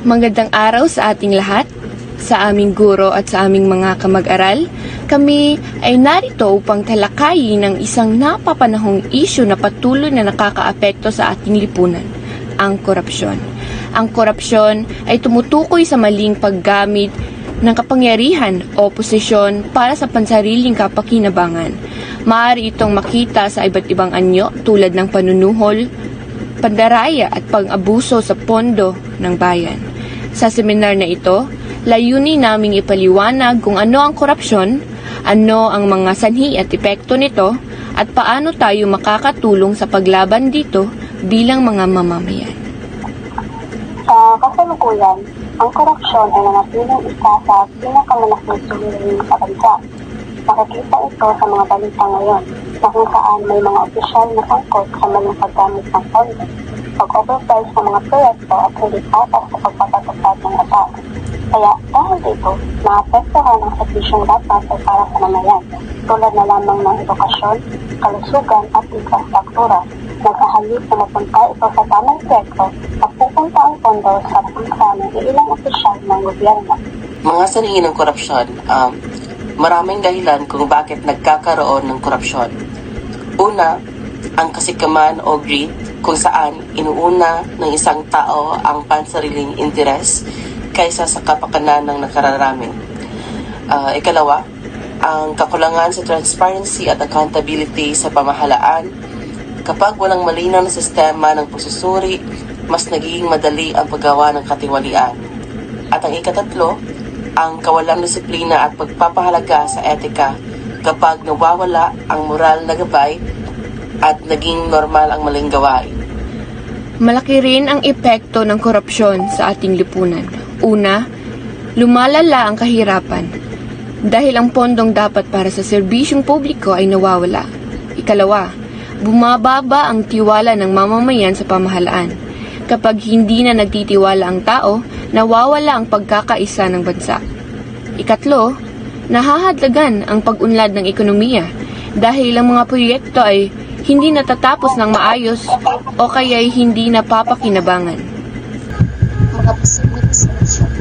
Magandang araw sa ating lahat, sa aming guro at sa aming mga kamag-aral. Kami ay narito upang talakayin ang isang napapanahong isyu na patuloy na nakakaapekto sa ating lipunan, ang korupsyon. Ang korupsyon ay tumutukoy sa maling paggamit ng kapangyarihan o posisyon para sa pansariling kapakinabangan. Maaari itong makita sa iba't ibang anyo tulad ng panunuhol, pandaraya at pang-abuso sa pondo ng bayan. Sa seminar na ito, layunin naming ipaliwanag kung ano ang korupsyon, ano ang mga sanhi at epekto nito, at paano tayo makakatulong sa paglaban dito bilang mga mamamayan. Sa kasalukuyan, ang korupsyon ay nanatiling isa sa pinakamalaking suliranin sa bansa. Nakikita ito sa mga balita ngayon, na kung saan may mga opisyal na sangkot sa maling paggamit ng pondo, pag-overprice ng mga proyekto at hindi patas sa pagpapatupad ng batas. Kaya dahil dito, naapektuhan ang serbisyong dapat ay para sa mamayan, tulad na lamang ng edukasyon, kalusugan at infrastruktura. Nagkahalip na mapunta ito sa tamang proyekto at pupunta ang pondo sa bansa ng ilang opisyal ng gobyerno. Mga sanhi ng korupsyon, maraming dahilan kung bakit nagkakaroon ng korupsyon. Una, ang kasikaman o greed, kung saan inuuna ng isang tao ang pansariling interes kaysa sa kapakanan ng nakararami. Ikalawa, ang kakulangan sa transparency at accountability sa pamahalaan. Kapag walang malinaw na sistema ng pagsusuri, mas nagiging madali ang paggawa ng katiwalian. At ang ikatatlo, ang kawalang disiplina at pagpapahalaga sa etika kapag nawawala ang moral na gabay at naging normal ang maling gawain. Malaki rin ang epekto ng korupsyon sa ating lipunan. Una, lumalala ang kahirapan dahil ang pondong dapat para sa serbisyong publiko ay nawawala. Ikalawa, bumababa ang tiwala ng mamamayan sa pamahalaan. Kapag hindi na nagtitiwala ang tao, nawawala ang pagkakaisa ng bansa. Ikatlo, nahahadlagan ang pag-unlad ng ekonomiya dahil ang mga proyekto ay hindi natatapos ng maayos o kaya'y hindi napapakinabangan. Mga posibleng solusyon.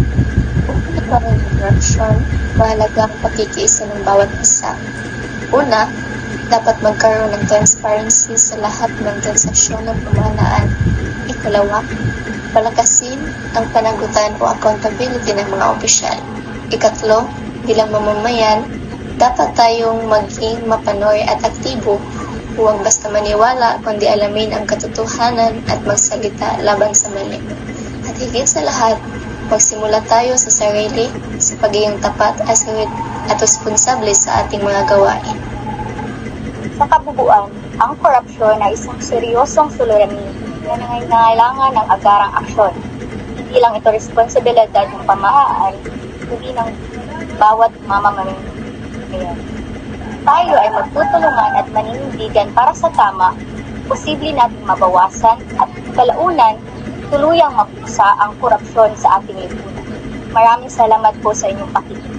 Upang nagkaroon ng korupsyon, mahalaga ang pagkikiisa ng bawat isa. Una, dapat magkaroon ng transparency sa lahat ng transaksyon ng pamahalaan. Ikalawa, palakasin ang panagutan o accountability ng mga opisyal. Ikatlo, bilang mamamayan, dapat tayong maging mapanoy at aktibo. Huwag basta maniwala kundi alamin ang katotohanan at magsalita laban sa mali. At higit sa lahat, magsimula tayo sa sarili sa pagiging tapat at responsable sa ating mga gawain. Sa kabubuan, ang korupsyon ay isang seryosong suliranin na nangailangan ng agarang aksyon. Hindi lang ito responsibilidad ng pamahalaan, kundi ng bawat mamamayan. Tayo ay magtutulungan at maninindigan para sa tama, posible nating mabawasan at kalaunan, tuluyang mapusa ang korupsyon sa ating lipunan. Maraming salamat po sa inyong pakikinig.